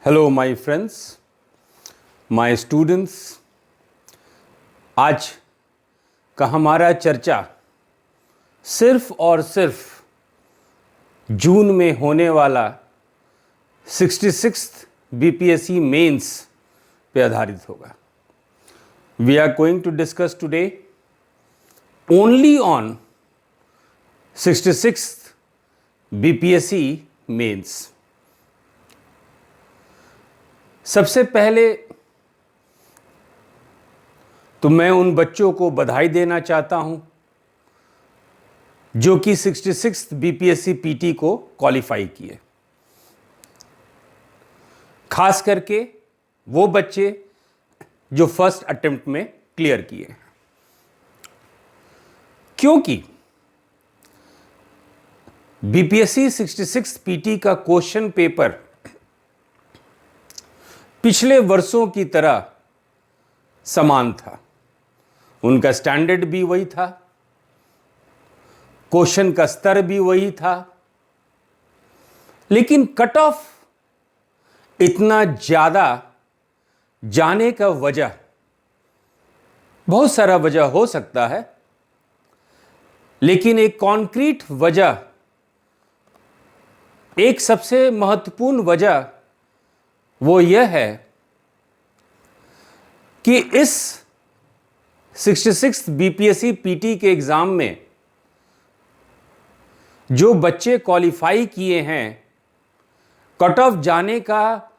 Hello my friends, my students. आज का हमारा चर्चा सिर्फ और सिर्फ जून में होने वाला 66th बीपीएससी मेंस पे आधारित होगा। We are going to discuss today only on 66th BPSC mains. सबसे पहले तो मैं उन बच्चों को बधाई देना चाहता हूं जो कि 66th बीपीएससी पीटी को क्वालिफाई किए। खास करके वो बच्चे जो फर्स्ट अटेम्प्ट में क्लियर किए, क्योंकि बीपीएससी 66th पीटी का क्वेश्चन पेपर पिछले वर्षों की तरह समान था। उनका स्टैंडर्ड भी वही था, क्वेश्चन का स्तर भी वही था, लेकिन कट ऑफ इतना ज्यादा जाने का वजह, बहुत सारा वजह हो सकता है, लेकिन एक कॉन्क्रीट वजह, एक सबसे महत्वपूर्ण वजह वो यह है कि इस 66th बीपीएससी पीटी के एग्जाम में जो बच्चे क्वालिफाई किए हैं, कट ऑफ जाने का,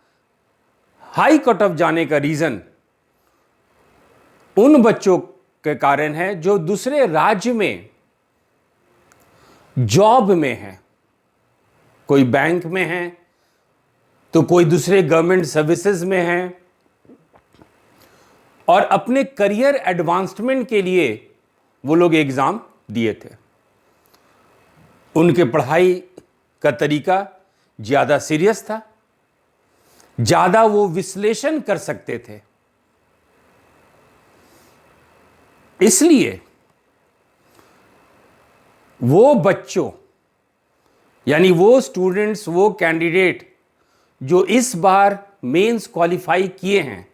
हाई कट ऑफ जाने का रीजन उन बच्चों के कारण है जो दूसरे राज्य में जॉब में है। कोई बैंक में है तो कोई दूसरे गवर्नमेंट सर्विसेज में है, और अपने करियर एडवांसमेंट के लिए वो लोग एग्जाम दिए थे। उनके पढ़ाई का तरीका ज्यादा सीरियस था, ज्यादा वो विश्लेषण कर सकते थे। इसलिए वो बच्चों, यानी वो स्टूडेंट्स, वो कैंडिडेट जो इस बार मेंस क्वालिफाई किए हैं,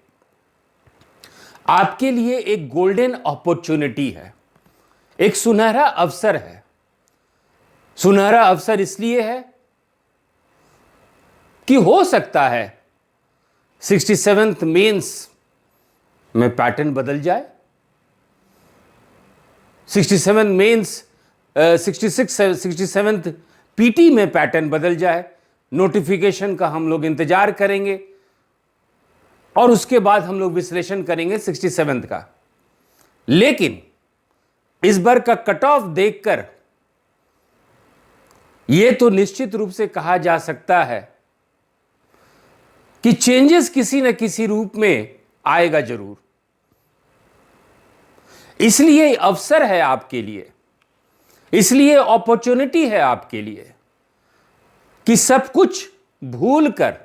आपके लिए एक गोल्डन अपॉर्चुनिटी है, एक सुनहरा अवसर है। सुनहरा अवसर इसलिए है कि हो सकता है 67th मेंस में पैटर्न बदल जाए, 67th पीटी में पैटर्न बदल जाए। नोटिफिकेशन का हम लोग इंतजार करेंगे और उसके बाद हम लोग विश्लेषण करेंगे 67th का। लेकिन इस बार का कट ऑफ देखकर यह तो निश्चित रूप से कहा जा सकता है कि चेंजेस किसी न किसी रूप में आएगा जरूर। इसलिए अवसर है आपके लिए, इसलिए अपॉर्चुनिटी है आपके लिए कि सब कुछ भूलकर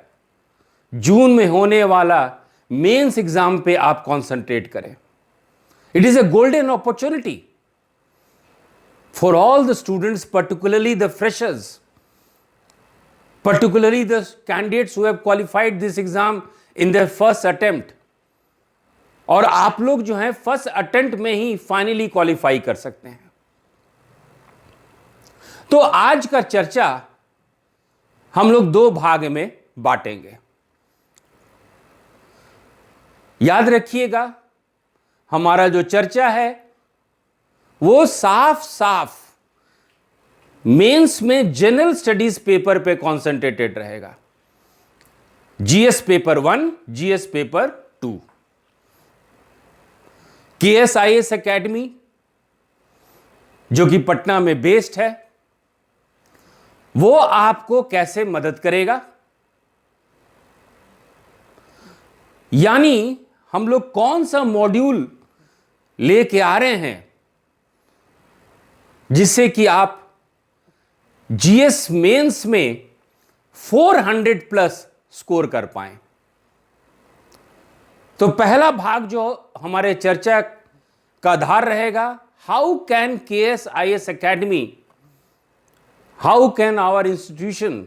जून में होने वाला मेंस एग्जाम पे आप कंसंट्रेट करें। It is a golden opportunity for all the students, particularly the freshers, particularly the candidates who have qualified this exam in their first attempt। और आप लोग जो हैं फर्स्ट अटेम्प्ट में ही फाइनली क्वालिफाई कर सकते हैं। तो आज का चर्चा हम लोग दो भाग में बांटेंगे। याद रखिएगा, हमारा जो चर्चा है वो साफ साफ मेंस में जनरल स्टडीज पेपर पे कॉन्सेंट्रेटेड रहेगा। GS paper 1, GS paper 2। KSIS academy जो कि पटना में बेस्ड है, वो आपको कैसे मदद करेगा, यानी हम लोग कौन सा मॉड्यूल लेके आ रहे हैं जिससे कि आप जीएस मेंस में 400 प्लस स्कोर कर पाएं। तो पहला भाग जो हमारे चर्चा का आधार रहेगा, how can KSIS academy, how can our institution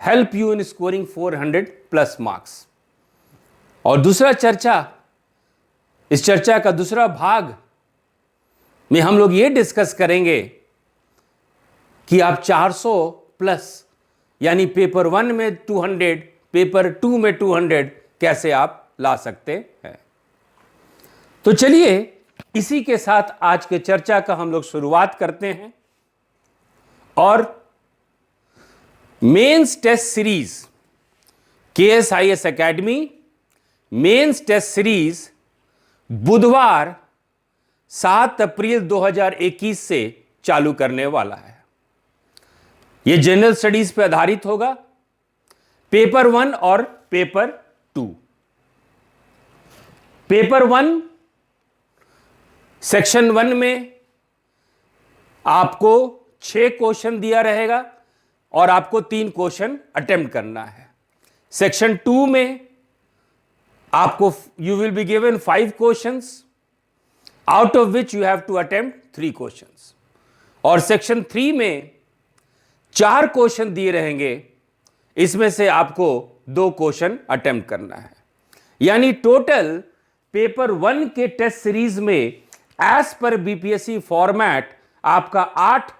help you in scoring 400 plus marks. और दूसरा चर्चा, इस चर्चा का दूसरा भाग में हम लोग ये डिस्कस करेंगे कि आप 400 प्लस यानी पेपर 1 में 200, पेपर 2 में 200 कैसे आप ला सकते हैं। तो चलिए इसी के साथ आज के चर्चा का हम लोग शुरुआत करते हैं। और mains test series, KSIS academy mains test series बुधवार 7 अप्रैल 2021 से चालू करने वाला है। यह जनरल स्टडीज पर आधारित होगा, पेपर 1 और पेपर 2। पेपर 1 सेक्शन 1 में आपको 6 क्वेश्चन दिया रहेगा और आपको 3 क्वेश्चन अटेम्प्ट करना है। सेक्शन 2 में आपको you will be given 5 questions out of which you have to attempt 3 questions. और सेक्शन 3 में 4 क्वेश्चन दिए रहेंगे, इसमें से आपको 2 क्वेश्चन अटेम्प्ट करना है। यानी टोटल पेपर 1 के टेस्ट सीरीज में एज पर बीपीएससी फॉर्मेट आपका 8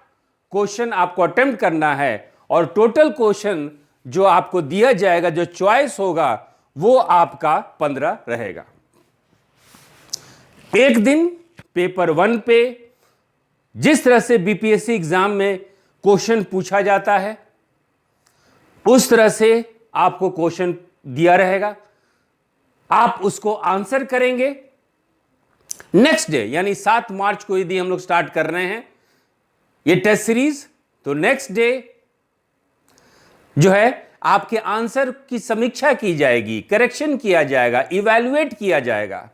क्वेश्चन आपको अटेम्प्ट करना है और टोटल क्वेश्चन जो आपको दिया जाएगा, जो चॉइस होगा, वो आपका 15 रहेगा। एक दिन पेपर 1 पे जिस तरह से बीपीएससी एग्जाम में क्वेश्चन पूछा जाता है उस तरह से आपको क्वेश्चन दिया रहेगा, आप उसको आंसर करेंगे। नेक्स्ट डे यानी 7 मार्च को यदि हम लोग स्टार्ट कर रहे हैं ये टेस्ट सीरीज, तो नेक्स्ट डे जो है आपके आंसर की समीक्षा की जाएगी, करेक्शन किया जाएगा, इवैल्यूएट किया जाएगा।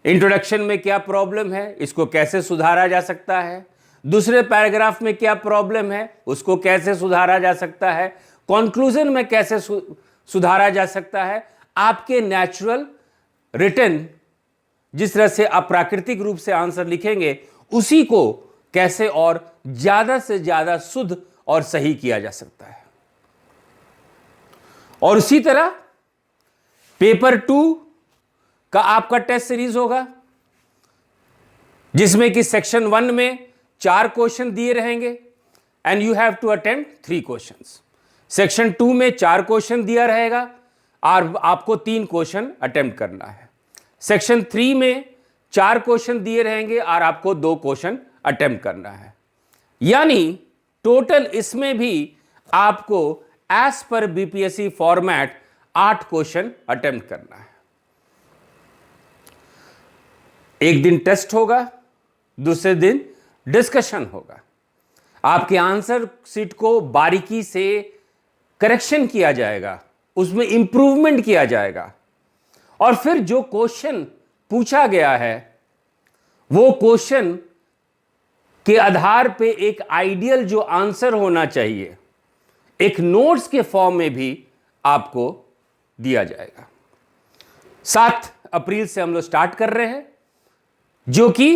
इंट्रोडक्शन में क्या प्रॉब्लम है, इसको कैसे सुधारा जा सकता है, दूसरे पैराग्राफ में क्या प्रॉब्लम है, उसको कैसे सुधारा जा सकता है, कंक्लूजन में कैसे सुधारा जा सकता है। आपके नेचुरल रिटन जिस तरह से आप प्राकृतिक रूप से आंसर लिखेंगे उसी को कैसे और ज्यादा से ज्यादा शुद्ध और सही किया जा सकता है। और उसी तरह पेपर 2 का आपका टेस्ट सीरीज होगा जिसमें कि सेक्शन 1 में 4 क्वेश्चन दिए रहेंगे and you have to attempt 3 questions. Section 2 में 4 क्वेश्चन दिया रहेगा और आपको 3 क्वेश्चन अटेम्प्ट करना है। सेक्शन 3 में 4 क्वेश्चन दिए रहेंगे और आपको 2 क्वेश्चन अटेम्प्ट करना है। यानी टोटल इसमें भी आपको as per BPSC format 8 question attempt करना है। एक दिन टेस्ट होगा, दूसरे दिन डिस्कशन होगा। आपके आंसर शीट को बारीकी से करेक्शन किया जाएगा, उसमें इंप्रूवमेंट किया जाएगा और फिर जो क्वेश्चन पूछा गया है वो क्वेश्चन के आधार पे एक आइडियल जो आंसर होना चाहिए एक नोट्स के फॉर्म में भी आपको दिया जाएगा। 7 अप्रैल से हम लोग स्टार्ट कर रहे हैं जो कि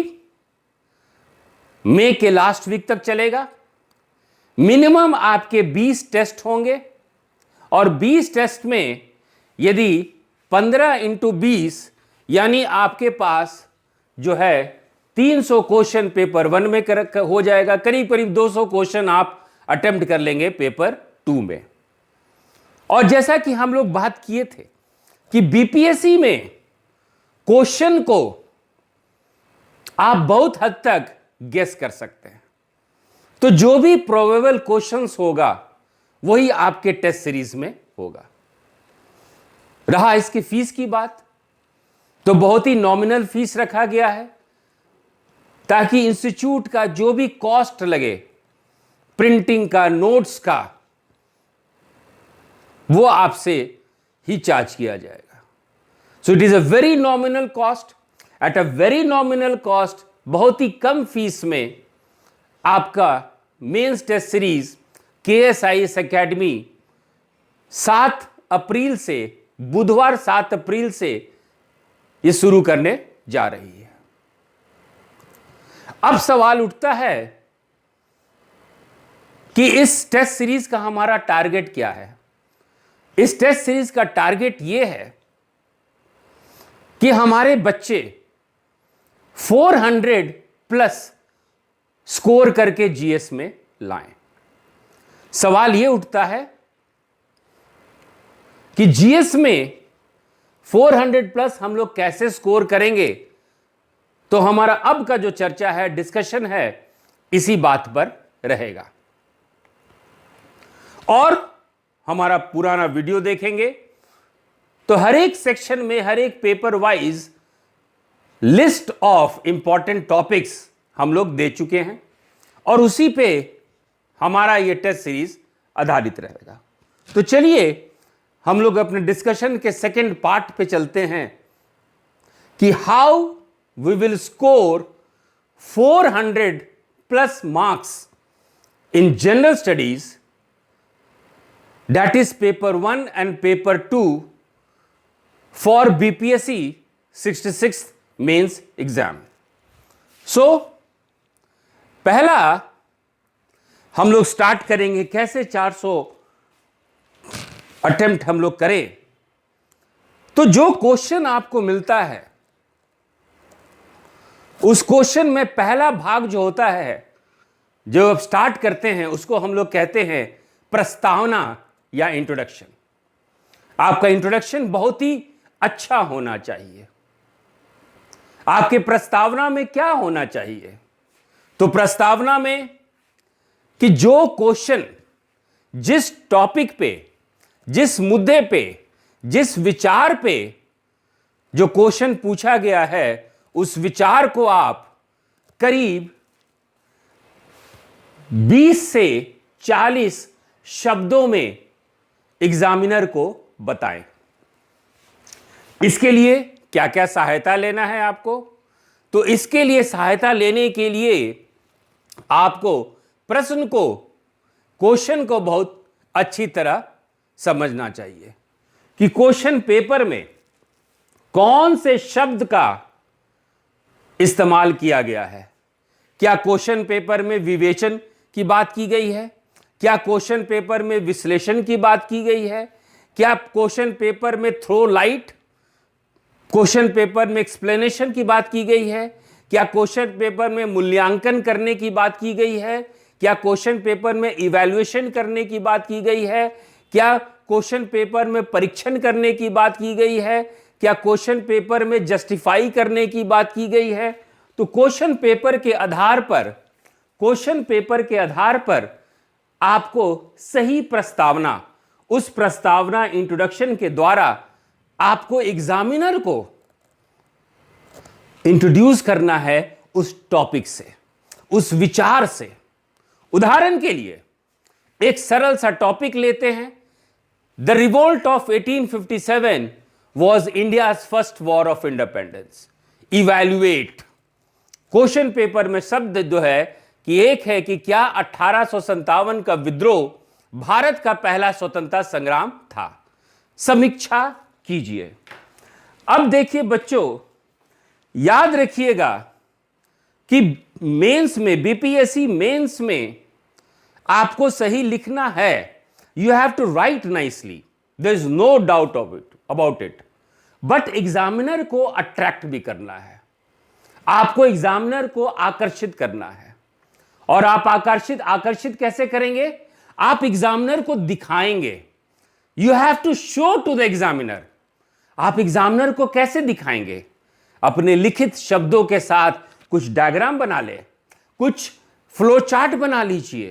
मई के लास्ट वीक तक चलेगा। मिनिमम आपके 20 टेस्ट होंगे और 20 टेस्ट में यदि 15 इंटू 20 यानी आपके पास जो है 300 क्वेश्चन पेपर 1 में हो जाएगा। करीब करीब 200 क्वेश्चन आप अटेम्प्ट कर लेंगे पेपर 2 में। और जैसा कि हम लोग बात किए थे कि बीपीएससी में क्वेश्चन को आप बहुत हद तक गेस कर सकते हैं, तो जो भी प्रोबेबल क्वेश्चंस होगा वही आपके टेस्ट सीरीज में होगा। रहा इसकी फीस की बात, तो बहुत ही नॉमिनल फीस रखा गया है ताकि इंस्टीट्यूट का जो भी कॉस्ट लगे प्रिंटिंग का, नोट्स का, वो आपसे ही चार्ज किया जाएगा। So it is a very nominal cost. At a very nominal cost, बहुत ही कम फीस में आपका mains test series KSIS academy 7 अप्रैल से, बुधवार 7 अप्रैल से ये शुरू करने जा रही है। अब सवाल उठता है कि इस टेस्ट सीरीज का हमारा टारगेट क्या है। इस टेस्ट सीरीज का टारगेट यह है कि हमारे बच्चे 400 प्लस स्कोर करके जीएस में लाएं। सवाल यह उठता है कि जीएस में 400 प्लस हम लोग कैसे स्कोर करेंगे। तो हमारा अब का जो चर्चा है, डिस्कशन है, इसी बात पर रहेगा। और हमारा पुराना वीडियो देखेंगे तो हर एक सेक्शन में, हर एक paper wise list of important topics हम लोग दे चुके हैं और उसी पे हमारा ये टेस्ट सीरीज आधारित रहेगा। तो चलिए हम लोग अपने डिस्कशन के सेकंड पार्ट पे चलते हैं कि how we will score 400 plus marks in general studies, that is paper 1 and paper 2 for BPSC 66th mains exam. So पहला हम लोग स्टार्ट करेंगे कैसे 400 अटेम्प्ट हम लोग करें। तो जो क्वेश्चन आपको मिलता है उस क्वेश्चन में पहला भाग जो होता है, जो अब स्टार्ट करते हैं, उसको हम लोग कहते हैं प्रस्तावना या इंट्रोडक्शन। आपका इंट्रोडक्शन बहुत ही अच्छा होना चाहिए। आपके प्रस्तावना में क्या होना चाहिए? तो प्रस्तावना में कि जो क्वेश्चन जिस टॉपिक पे, जिस मुद्दे पे, जिस विचार पे जो क्वेश्चन पूछा गया है, उस विचार को आप करीब 20 से 40 शब्दों में एग्जामिनर को बताएं। इसके लिए क्या क्या सहायता लेना है आपको? तो इसके लिए सहायता लेने के लिए आपको प्रश्न को, क्वेश्चन को बहुत अच्छी तरह समझना चाहिए कि क्वेश्चन पेपर में कौन से शब्द का इस्तेमाल किया गया है। क्या क्वेश्चन पेपर में विवेचन की बात की गई है? क्या क्वेश्चन पेपर में विश्लेषण की बात की गई है? क्या क्वेश्चन पेपर में थ्रो लाइट, क्वेश्चन पेपर में एक्सप्लेनेशन की बात की गई है? क्या क्वेश्चन पेपर में मूल्यांकन करने की बात की गई है? क्या क्वेश्चन पेपर में इवैल्यूएशन करने की बात की गई है? क्या क्वेश्चन पेपर में परीक्षण करने की बात की गई है? क्या क्वेश्चन पेपर में जस्टिफाई करने की बात की गई है? तो क्वेश्चन पेपर के आधार पर आपको सही प्रस्तावना, उस प्रस्तावना इंट्रोडक्शन के द्वारा आपको एग्जामिनर को इंट्रोड्यूस करना है उस टॉपिक से, उस विचार से। उदाहरण के लिए एक सरल सा टॉपिक लेते हैं। The revolt of 1857 was India's first war of independence. Evaluate. Question paper में शब्द जो है कि एक है कि क्या 1857 का विद्रोह भारत का पहला स्वतंत्रता संग्राम था। समीक्षा कीजिए। अब देखिए बच्चों, याद रखिएगा कि मेंस में, बीपीएससी मेंस में आपको सही लिखना है। You have to write nicely, there is no doubt about it. But examiner को अट्रैक्ट भी करना है, आपको एग्जामिनर को आकर्षित करना है। और आप आकर्षित कैसे करेंगे? आप एग्जामिनर को दिखाएंगे। You have to show to the examiner. आप एग्जामिनर को कैसे दिखाएंगे? अपने लिखित शब्दों के साथ कुछ डायग्राम बना ले, कुछ फ्लो चार्ट बना लीजिए,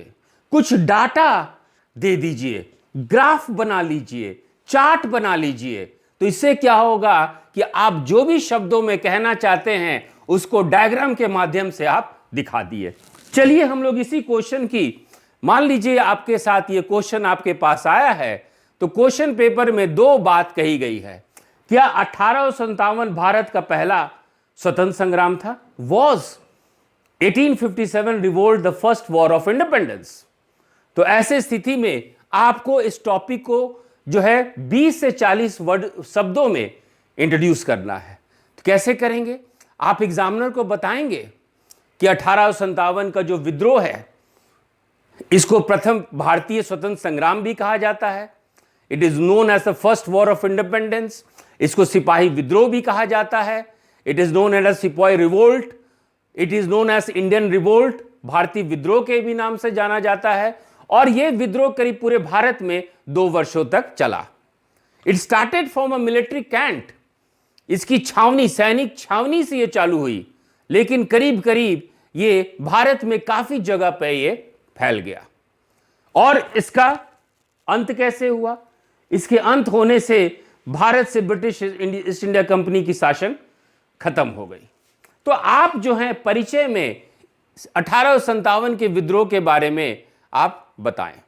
कुछ डाटा दे दीजिए, ग्राफ बना लीजिए, चार्ट बना लीजिए। तो इससे क्या होगा कि आप जो भी शब्दों में कहना चाहते हैं उसको डायग्राम के माध्यम से आप दिखा दिए। चलिए हम लोग इसी क्वेश्चन की, मान लीजिए आपके साथ ये क्वेश्चन आपके पास आया है, तो क्वेश्चन पेपर में दो बात कही गई है। क्या 1857 भारत का पहला स्वतंत्र संग्राम था? Was 1857 revolt the first war of independence? तो ऐसे स्थिति में आपको इस टॉपिक को जो है 20 से 40 शब्दों में इंट्रोड्यूस करना है। तो कैसे करेंगे? आप एग्जामिनर को बताएंगे कि 1857 का जो विद्रोह है, इसको प्रथम भारतीय स्वतंत्र संग्राम भी कहा जाता है। It is known as the first war of independence. इसको सिपाही विद्रोह भी कहा जाता है। It is known as sipahi revolt, it is known as Indian revolt, भारतीय विद्रोह के भी नाम से जाना जाता है। और यह विद्रोह करीब पूरे भारत में 2 वर्षों तक चला। It started from a military cantt, इसकी छावनी, सैनिक छावनी से यह चालू हुई, लेकिन करीब करीब ये भारत में काफी जगह पे ये फैल गया। और इसका अंत कैसे हुआ? इसके अंत होने से भारत से ब्रिटिश ईस्ट इंडिया कंपनी की शासन खत्म हो गई। तो आप जो हैं परिचय में 1857 के विद्रोह के बारे में आप बताएं।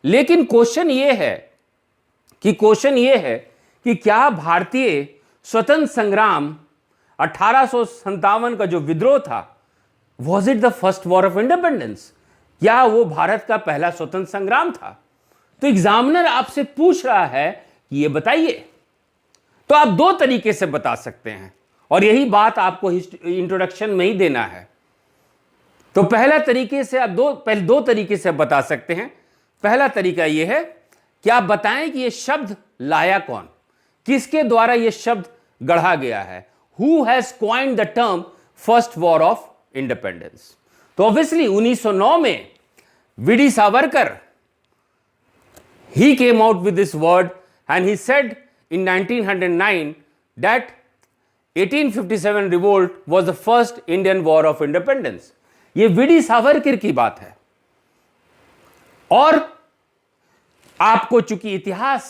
लेकिन क्वेश्चन ये है कि क्या भारतीय स्वतंत्र संग्राम 1857 का जो विद्रोह था, was it the first war of independence? क्या वो भारत का पहला स्वतंत्र संग्राम था? तो एग्जामिनर आपसे पूछ रहा है कि ये बताइए। तो आप 2 तरीके से बता सकते हैं, और यही बात आपको इंट्रोडक्शन में ही देना है। तो पहला तरीके से आप दो तरीके से बता सकते हैं। पहला तरीका यह है कि आप बताएं कि यह शब्द लाया कौन, किसके द्वारा यह शब्द गढ़ा गया है। Who has coined the term first war of independence? तो ऑब्वियसली 1909 में VD Savarkar, he came out with this word and he said in 1909 that 1857 revolt was the first Indian war of independence. ये वीडी सावरकर की बात है। और आपको चूंकि इतिहास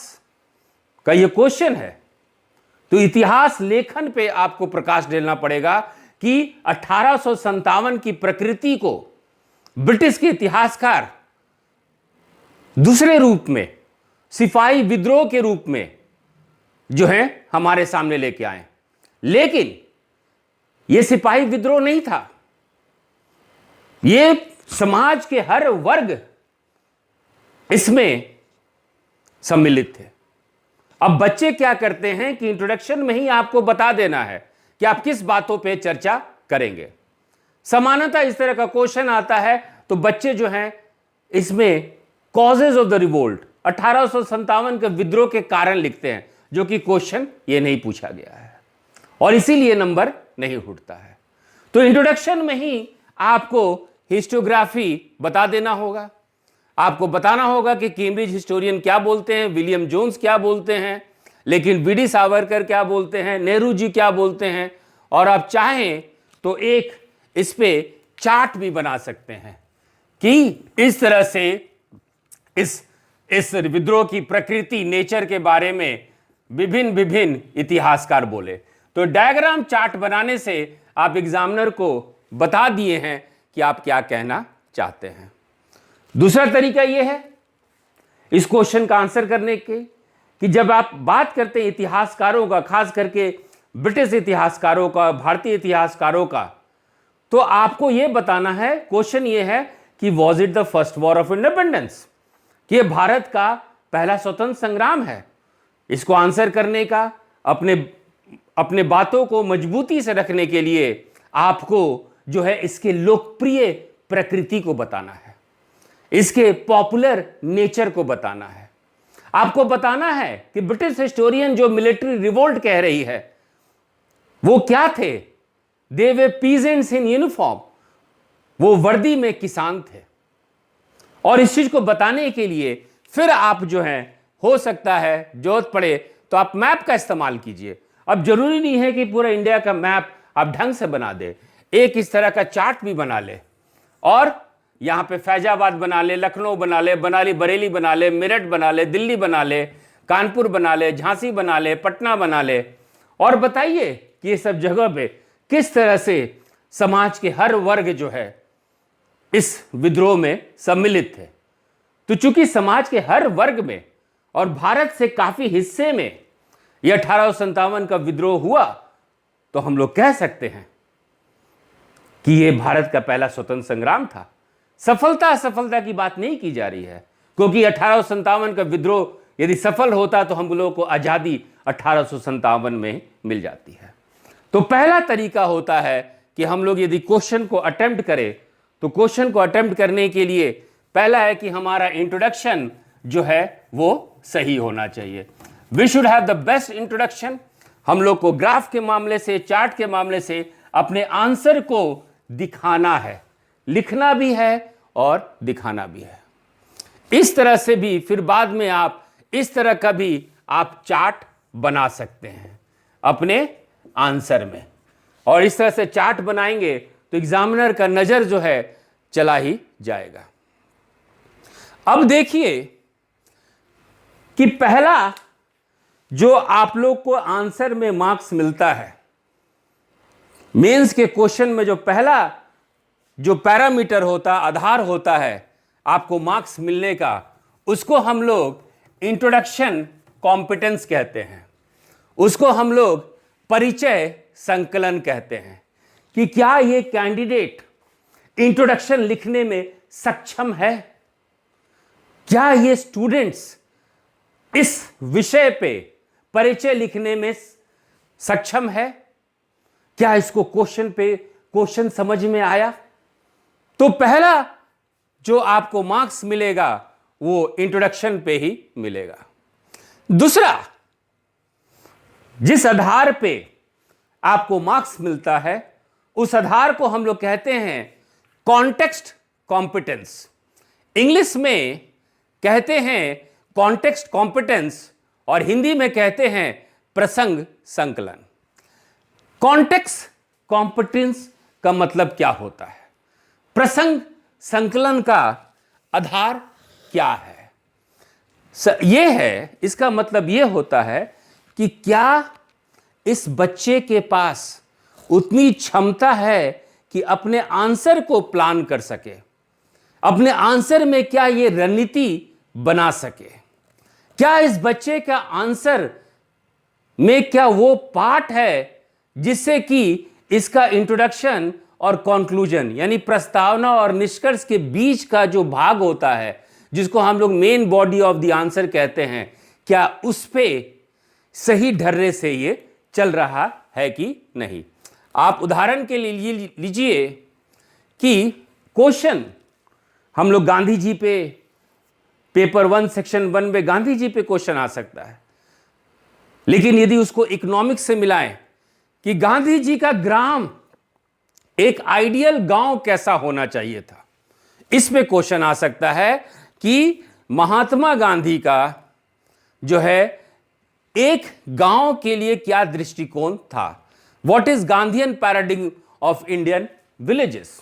का ये क्वेश्चन है, तो इतिहास लेखन पे आपको प्रकाश डालना पड़ेगा कि 1857 की प्रकृति को ब्रिटिश के इतिहासकार दूसरे रूप में, सिपाही विद्रोह के रूप में जो है हमारे सामने लेके आए। लेकिन यह सिपाही विद्रोह नहीं था, यह समाज के हर वर्ग इसमें सम्मिलित थे। अब बच्चे क्या करते हैं कि इंट्रोडक्शन में ही आपको बता देना है कि आप किस बातों पे चर्चा करेंगे। समानता इस तरह का क्वेश्चन आता है तो बच्चे जो हैं इसमें कॉजेज ऑफ द रिवोल्ट, 1857 के विद्रोह के कारण लिखते हैं, जो कि क्वेश्चन ये नहीं पूछा गया है और इसीलिए नंबर नहीं उठता है। तो इंट्रोडक्शन में ही आपको हिस्टोग्राफी बता देना होगा। आपको बताना होगा कि कैम्ब्रिज हिस्टोरियन क्या बोलते हैं, विलियम जोन्स क्या बोलते हैं, लेकिन वीडी सावरकर क्या बोलते हैं, नेहरू जी क्या बोलते हैं। और आप चाहें तो एक इस पे चार्ट भी बना सकते हैं कि इस तरह से इस विद्रोह की प्रकृति, नेचर के बारे में विभिन्न इतिहासकार बोले। तो डायग्राम चार्ट बनाने से आप एग्जामिनर को बता दिए हैं कि आप क्या कहना चाहते हैं। दूसरा तरीका यह है इस क्वेश्चन का आंसर करने के कि जब आप बात करते हैं इतिहासकारों का, खास करके ब्रिटिश इतिहासकारों का, भारतीय इतिहासकारों का, तो आपको यह बताना है, क्वेश्चन यह है कि was it the first war of independence, कि यह भारत का पहला स्वतंत्र संग्राम है। इसको आंसर करने का, अपने बातों को मजबूती से रखने के लिए आपको जो है इसके लोकप्रिय प्रकृति को बताना है, इसके पॉपुलर नेचर को बताना है। आपको बताना है कि ब्रिटिश हिस्टोरियन जो मिलिट्री रिवोल्ट कह रही है वो क्या थे। दे वे पीजेंट्स इन यूनिफॉर्म, वो वर्दी में किसान थे। और इस चीज को बताने के लिए फिर आप जो है, हो सकता है जरूरत पड़े तो आप मैप का इस्तेमाल कीजिए। अब जरूरी नहीं है कि पूरा इंडिया का मैप आप ढंग से बना दे, एक इस तरह का चार्ट भी बना ले और यहां पे फैजाबाद बना ले, लखनऊ बना ले, बनाली बरेली बना ले, मेरठ बना ले, दिल्ली बना ले, कानपुर बना ले, झांसी बना ले, पटना बना ले, और बताइए कि ये सब जगह पे किस तरह से समाज के हर वर्ग जो है इस विद्रोह में सम्मिलित थे। तो चूंकि समाज के हर वर्ग में और भारत से काफी हिस्से में यह 1857 का विद्रोह हुआ, तो हम लोग कह सकते हैं कि यह भारत का पहला स्वतंत्र संग्राम था। सफलता असफलता की बात नहीं की जा रही है, क्योंकि 1857 का विद्रोह यदि सफल होता तो हम लोगों को आजादी 1857 में मिल जाती है। तो पहला तरीका होता है कि हम लोग यदि क्वेश्चन को अटेम्प्ट करें, तो क्वेश्चन को अटेम्प्ट करने के लिए पहला है कि हमारा इंट्रोडक्शन जो है वो सही होना चाहिए। We should have the best introduction. हम लोग को ग्राफ के मामले से, चार्ट के मामले से अपने आंसर को दिखाना है, लिखना भी है और दिखाना भी है। इस तरह से भी फिर बाद में आप इस तरह का भी आप चार्ट बना सकते हैं अपने आंसर में, और इस तरह से चार्ट बनाएंगे तो एग्जामिनर का नजर जो है चला ही जाएगा। अब देखिए कि पहला जो आप लोग को आंसर में मार्क्स मिलता है, मेंस के क्वेश्चन में जो पहला जो पैरामीटर होता, आधार होता है आपको मार्क्स मिलने का, उसको हम लोग इंट्रोडक्शन कॉम्पिटेंस कहते हैं, उसको हम लोग परिचय संकलन कहते हैं कि क्या ये कैंडिडेट इंट्रोडक्शन लिखने में सक्षम है, क्या ये स्टूडेंट्स इस विषय पे परिचय लिखने में सक्षम है, क्या इसको क्वेश्चन समझ में आया। तो पहला जो आपको मार्क्स मिलेगा वो इंट्रोडक्शन पे ही मिलेगा। दूसरा, जिस आधार पे आपको मार्क्स मिलता है उस आधार को हम लोग कहते हैं कॉन्टेक्स्ट कॉम्पिटेंस। इंग्लिश में कहते हैं कॉन्टेक्स्ट कॉम्पिटेंस और हिंदी में कहते हैं प्रसंग संकलन। कॉन्टेक्स्ट कॉम्पिटेंस का मतलब क्या होता है, प्रसंग संकलन का आधार क्या है। यह है, इसका मतलब यह होता है कि क्या इस बच्चे के पास उतनी क्षमता है कि अपने आंसर को प्लान कर सके, अपने आंसर में क्या ये रणनीति बना सके, क्या इस बच्चे का आंसर में क्या वो पार्ट है जिससे कि इसका इंट्रोडक्शन और कंक्लूजन यानी प्रस्तावना और निष्कर्ष के बीच का जो भाग होता है जिसको हम लोग main body of the answer कहते हैं, क्या उस पे सही ढर्रे से ये चल रहा है कि नहीं। आप उदाहरण के लिए लीजिए कि क्वेश्चन हम लोग गांधी जी पे पेपर 1 सेक्शन 1 में गांधी जी पे क्वेश्चन आ सकता है, लेकिन यदि उसको इकोनॉमिक्स से मिलाएं कि गांधी जी का ग्राम एक आइडियल गांव कैसा होना चाहिए था, इस पे क्वेश्चन आ सकता है कि महात्मा गांधी का जो है एक गांव के लिए क्या दृष्टिकोण था, what is Gandhian paradigm of Indian villages.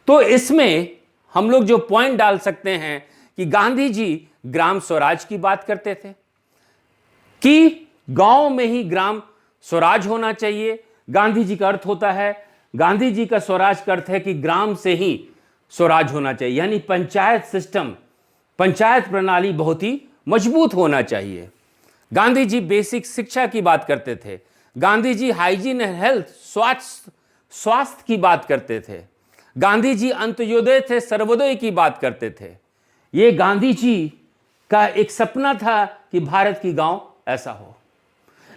तो इसमें हम लोग जो पॉइंट डाल सकते हैं कि गांधी जी ग्राम स्वराज की बात करते थे कि गांव में ही ग्राम स्वराज होना चाहिए। गांधी जी का अर्थ होता है, गांधी जी का स्वराज का अर्थ है कि ग्राम से ही स्वराज होना चाहिए, यानी पंचायत सिस्टम, पंचायत प्रणाली बहुत ही मजबूत होना चाहिए। गांधी जी बेसिक शिक्षा की बात करते थे, गांधी जी हाइजीन एंड हेल्थ स्वास्थ्य की बात करते थे, गांधी जी अंत्योदय थे, सर्वोदय की बात करते थे। ये गांधी जी का एक सपना था कि भारत की गांव ऐसा हो।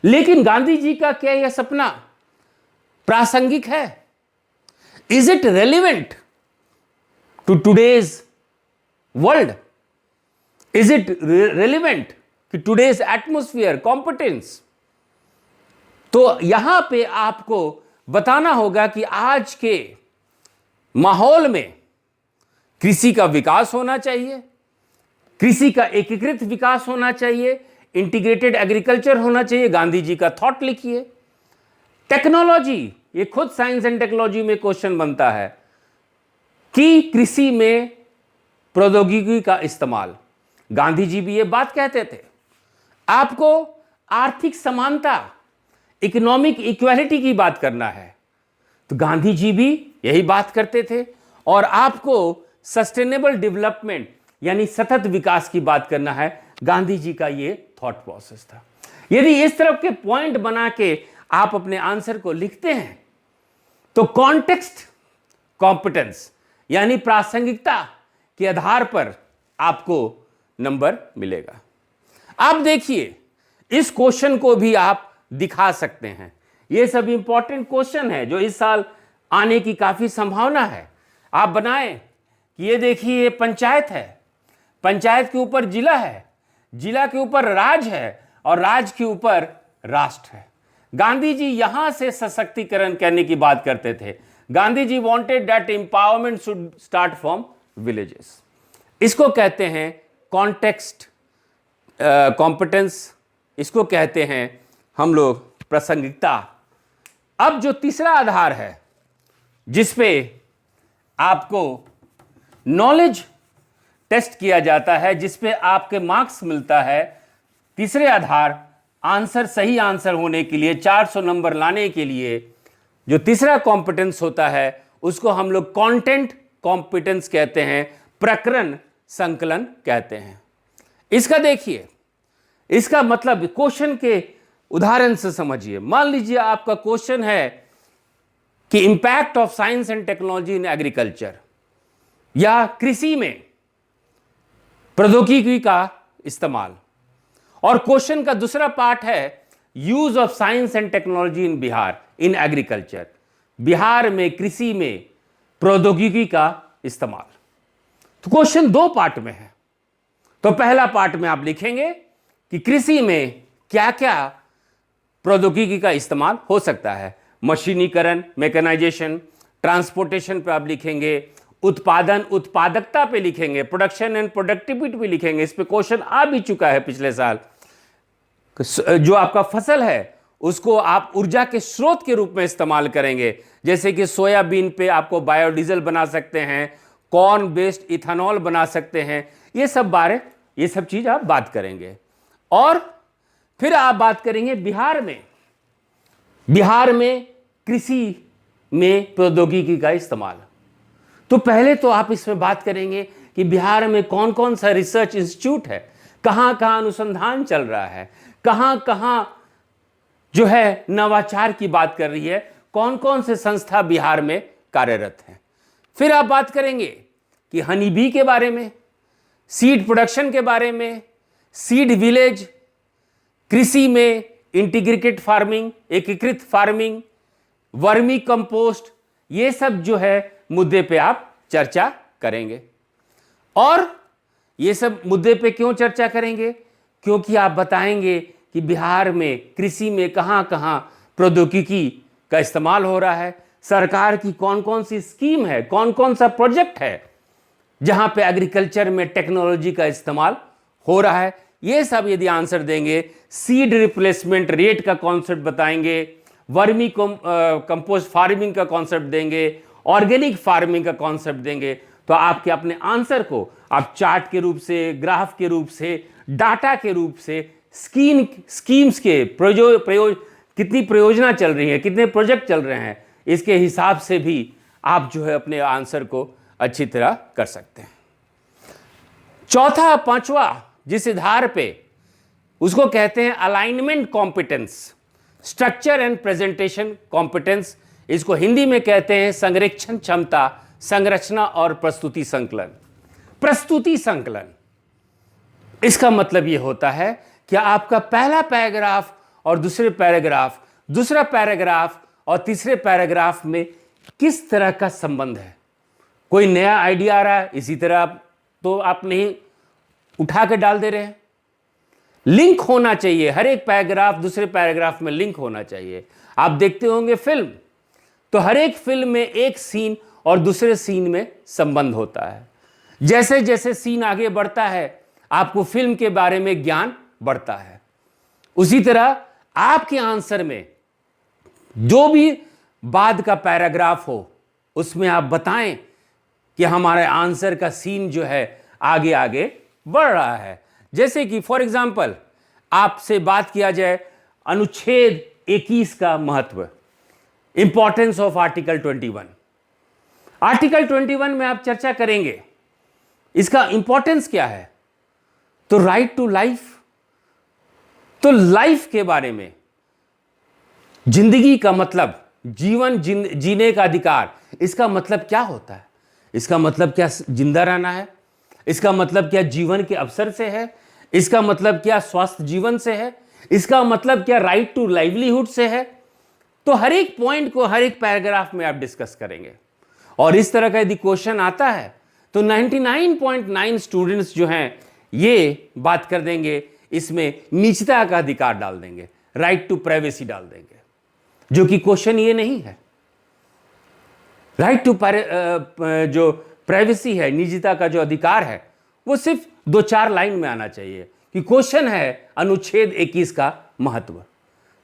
लेकिन गांधी जी का क्या यह सपना प्रासंगिक है? Is it relevant to today's world? Is it relevant to today's atmosphere competence? तो यहां पे आपको बताना होगा कि आज के माहौल में कृषि का विकास होना चाहिए, कृषि का एकीकृत विकास होना चाहिए, इंटीग्रेटेड एग्रीकल्चर होना चाहिए। गांधी जी का थॉट लिखिए। टेक्नोलॉजी, ये खुद साइंस एंड टेक्नोलॉजी में क्वेश्चन बनता है कि कृषि में प्रौद्योगिकी का इस्तेमाल, गांधी जी भी ये बात कहते थे। आपको आर्थिक समानता, इकोनॉमिक इक्वालिटी की बात करना है तो गांधी जी भी यही बात करते थे। और आपको सस्टेनेबल डेवलपमेंट यानी सतत विकास की बात करना है, गांधी जी का ये थॉट प्रोसेस था। यदि इस तरह के पॉइंट बना के आप अपने आंसर को लिखते हैं तो कॉन्टेक्स्ट कॉम्पिटेंस यानी प्रासंगिकता के आधार पर आपको नंबर मिलेगा। आप देखिए, इस क्वेश्चन को भी आप दिखा सकते हैं। ये सब इंपॉर्टेंट क्वेश्चन है जो इस साल आने की काफी संभावना है। आप बनाएं कि ये देखिए, ये पंचायत है, पंचायत के ऊपर जिला है, जिला के ऊपर राज है और राज के ऊपर राष्ट्र है। गांधी जी यहां से सशक्तिकरण करने की बात करते थे। Gandhi ji wanted that empowerment should start from villages. इसको कहते हैं कॉन्टेक्स्ट कॉम्पिटेंस, इसको कहते हैं हम लोग प्रासंगिकता। अब जो तीसरा आधार है जिसपे आपको नॉलेज टेस्ट किया जाता है, जिसपे आपके मार्क्स मिलता है, तीसरे आधार आंसर, सही आंसर होने के लिए 400 नंबर लाने के लिए जो तीसरा कॉम्पिटेंस होता है उसको हम लोग कंटेंट कॉम्पिटेंस कहते हैं, प्रकरण संकलन कहते हैं। इसका देखिए, इसका मतलब क्वेश्चन के उदाहरण से समझिए। मान लीजिए आपका क्वेश्चन है कि impact of science and technology in agriculture, या कृषि में प्रौद्योगिकी का इस्तेमाल, और क्वेश्चन का दूसरा पार्ट है use of science and technology in Bihar in agriculture, Bihar में कृषि में प्रौद्योगिकी का इस्तेमाल। तो क्वेश्चन दो पार्ट में है। तो पहला पार्ट में आप लिखेंगे कि कृषि में क्या क्या प्रौद्योगिकी का इस्तेमाल हो सकता है, मशीनीकरण, मैकेनाइजेशन, ट्रांसपोर्टेशन पे आप लिखेंगे, उत्पादन उत्पादकता पे लिखेंगे, प्रोडक्शन एंड प्रोडक्टिविटी पे लिखेंगे। इस पे क्वेश्चन आ भी चुका है पिछले साल। जो आपका फसल है उसको आप ऊर्जा के स्रोत के रूप में इस्तेमाल करेंगे, जैसे कि सोयाबीन पे आपको बायोडीजल बना सकते हैं, कॉर्न बेस्ड इथेनॉल बना सकते हैं। ये सब चीज आप बात करेंगे। और फिर आप बात करेंगे बिहार में कृषि में प्रौद्योगिकी का इस्तेमाल। तो पहले तो आप इसमें बात करेंगे कि बिहार में कौन कौन सा रिसर्च इंस्टीट्यूट है, कहां कहां अनुसंधान चल रहा है, कहां कहां जो है नवाचार की बात कर रही है, कौन कौन से संस्था बिहार में कार्यरत हैं। फिर आप बात करेंगे कि हनी बी के बारे में, सीड प्रोडक्शन के बारे में, सीड विलेज, कृषि में इंटीग्रेटेड फार्मिंग, एकीकृत फार्मिंग, वर्मी कंपोस्ट, ये सब जो है मुद्दे पे आप चर्चा करेंगे। और ये सब मुद्दे पे क्यों चर्चा करेंगे? क्योंकि आप बताएंगे कि बिहार में कृषि में कहां कहां प्रौद्योगिकी का इस्तेमाल हो रहा है, सरकार की कौन कौन सी स्कीम है, कौन कौन सा प्रोजेक्ट है जहां पे एग्रीकल्चर में टेक्नोलॉजी का इस्तेमाल हो रहा है। ये सब यदि आंसर देंगे, सीड रिप्लेसमेंट रेट का कॉन्सेप्ट बताएंगे, वर्मी कंपोस्ट फार्मिंग का कॉन्सेप्ट देंगे, ऑर्गेनिक फार्मिंग का कॉन्सेप्ट देंगे, तो आपके अपने आंसर को आप चार्ट के रूप से, ग्राफ के रूप से, डाटा के रूप से, स्कीम्स के कितनी परियोजना चल रही है, कितने प्रोजेक्ट चल रहे हैं, इसके हिसाब से भी आप जो है अपने आंसर को अच्छी तरह कर सकते हैं। चौथा पांचवा जिस आधार पे, उसको कहते हैं alignment competence, structure and presentation competence. इसको हिंदी में कहते हैं संरक्षण क्षमता, संरचना और प्रस्तुति संकलन। प्रस्तुति संकलन, इसका मतलब यह होता है कि आपका पहला पैराग्राफ और दूसरे पैराग्राफ, दूसरा पैराग्राफ और तीसरे पैराग्राफ में किस तरह का संबंध है। कोई नया आइडिया आ रहा है, इसी तरह तो आप नहीं उठा के डाल दे रहे हैं। लिंक होना चाहिए, हर एक पैराग्राफ दूसरे पैराग्राफ में लिंक होना चाहिए। आप देखते होंगे फिल्म, तो हर एक फिल्म में एक सीन और दूसरे सीन में संबंध होता है। जैसे जैसे सीन आगे बढ़ता है, आपको फिल्म के बारे में ज्ञान बढ़ता है। उसी तरह आपके आंसर में जो भी बाद का पैराग्राफ हो, उसमें आप बताएं कि हमारे आंसर का सीन जो है आगे आगे बढ़ रहा है। जैसे कि फॉर एग्जाम्पल आपसे बात किया जाए अनुच्छेद 21 का महत्व, इंपॉर्टेंस ऑफ आर्टिकल 21। आर्टिकल 21 में आप चर्चा करेंगे इसका इंपॉर्टेंस क्या है। तो राइट टू लाइफ, तो लाइफ के बारे में, जिंदगी का मतलब, जीवन जीने का अधिकार, इसका मतलब क्या होता है। इसका मतलब क्या जिंदा रहना है, इसका मतलब क्या जीवन के अवसर से है, इसका मतलब क्या स्वस्थ जीवन से है, इसका मतलब क्या राइट टू लाइवलीहुड से है। तो हर एक पॉइंट को हर एक पैराग्राफ में आप डिस्कस करेंगे। और इस तरह का यदि क्वेश्चन आता है तो 99.9 स्टूडेंट्स जो हैं ये बात कर देंगे, इसमें निजता का अधिकार डाल देंगे, राइट टू प्राइवेसी डाल देंगे, जो कि क्वेश्चन ये नहीं है। राइट टू जो प्राइवेसी है, निजता का जो अधिकार है, वो सिर्फ 2-4 लाइन में आना चाहिए कि क्वेश्चन है अनुच्छेद 21 का महत्व।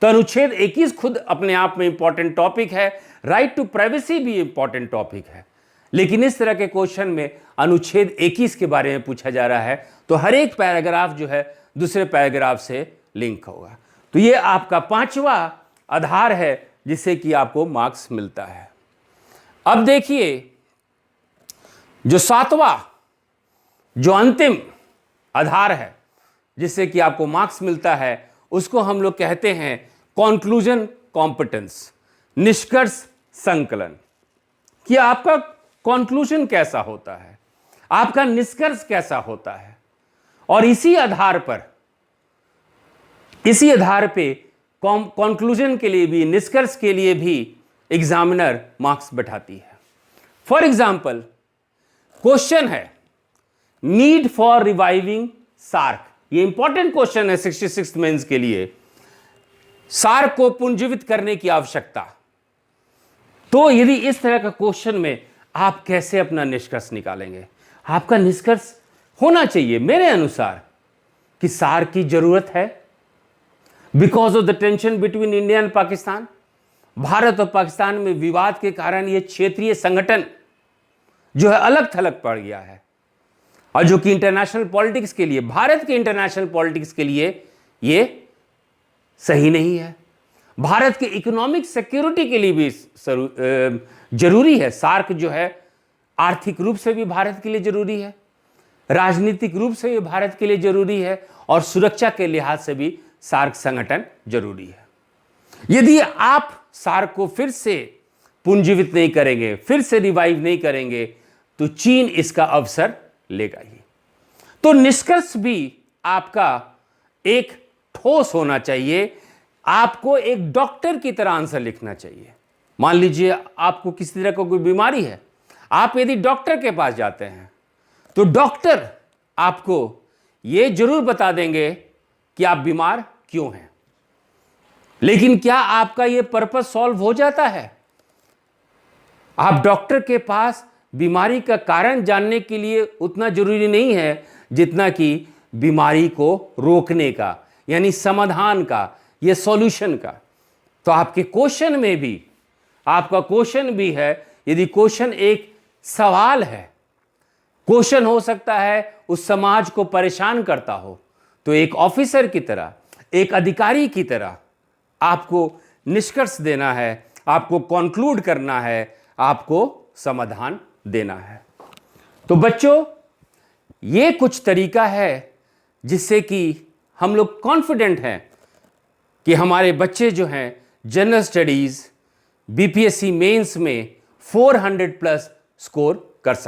तो अनुच्छेद 21 खुद अपने आप में इंपॉर्टेंट टॉपिक है, राइट टू प्राइवेसी भी इंपॉर्टेंट टॉपिक है, लेकिन इस तरह के क्वेश्चन में अनुच्छेद 21 के बारे में पूछा जा रहा है तो हर एक पैराग्राफ जो है दूसरे पैराग्राफ से लिंक होगा। तो ये आपका 5वां आधार है जिससे कि आपको मार्क्स मिलता है। अब देखिए जो 7वां, जो अंतिम आधार है जिससे कि आपको मार्क्स मिलता है, उसको हम लोग कहते हैं कॉन्क्लूजन कॉम्पिटेंस, निष्कर्ष संकलन। कि आपका कॉन्क्लूजन कैसा होता है, आपका निष्कर्ष कैसा होता है, और इसी आधार पे कॉन्क्लूजन के लिए भी, निष्कर्ष के लिए भी एग्जामिनर मार्क्स बैठाती है। फॉर एग्जाम्पल क्वेश्चन है नीड फॉर रिवाइविंग सार्क। ये इंपॉर्टेंट क्वेश्चन है 66 मेंस के लिए, सार्क को पुनर्जीवित करने की आवश्यकता। तो यदि इस तरह का क्वेश्चन में आप कैसे अपना निष्कर्ष निकालेंगे? आपका निष्कर्ष होना चाहिए मेरे अनुसार कि सार्क की जरूरत है because of the tension between India and Pakistan. Bharat और पाकिस्तान में विवाद के कारण यह क्षेत्रीय संगठन जो है अलग थलग पड़ गया है, और जो कि इंटरनेशनल पॉलिटिक्स के लिए, भारत के इंटरनेशनल पॉलिटिक्स के लिए यह सही नहीं है। भारत के इकोनॉमिक सिक्योरिटी के लिए भी जरूरी है। सार्क जो है आर्थिक रूप से भी भारत के लिए जरूरी है, राजनीतिक रूप से भी भारत के लिए जरूरी है, और सुरक्षा के लिहाज से भी सार्क संगठन जरूरी है। यदि आप सार्क को फिर से पुनर्जीवित नहीं करेंगे, फिर से रिवाइव नहीं करेंगे, तो चीन इसका अवसर लेगा ही। तो निष्कर्ष भी आपका एक ठोस होना चाहिए। आपको एक डॉक्टर की तरह आंसर लिखना चाहिए। मान लीजिए आपको किसी तरह का कोई बीमारी है, आप यदि डॉक्टर के पास जाते हैं तो डॉक्टर आपको यह जरूर बता देंगे कि आप बीमार क्यों हैं, लेकिन क्या आपका यह पर्पस सॉल्व हो जाता है? आप डॉक्टर के पास बीमारी का कारण जानने के लिए उतना जरूरी नहीं है जितना कि बीमारी को रोकने का, यानी समाधान का, यह सॉल्यूशन का। तो आपके क्वेश्चन में भी, आपका क्वेश्चन भी है, यदि क्वेश्चन एक सवाल है, क्वेश्चन हो सकता है उस समाज को परेशान करता हो, तो एक ऑफिसर की तरह, एक अधिकारी की तरह आपको निष्कर्ष देना है, आपको कॉन्क्लूड करना है, आपको समाधान देना है। तो बच्चों, ये कुछ तरीका है जिससे कि हम लोग कॉन्फिडेंट हैं कि हमारे बच्चे जो हैं जनरल स्टडीज बीपीएससी मेंस में 400 प्लस स्कोर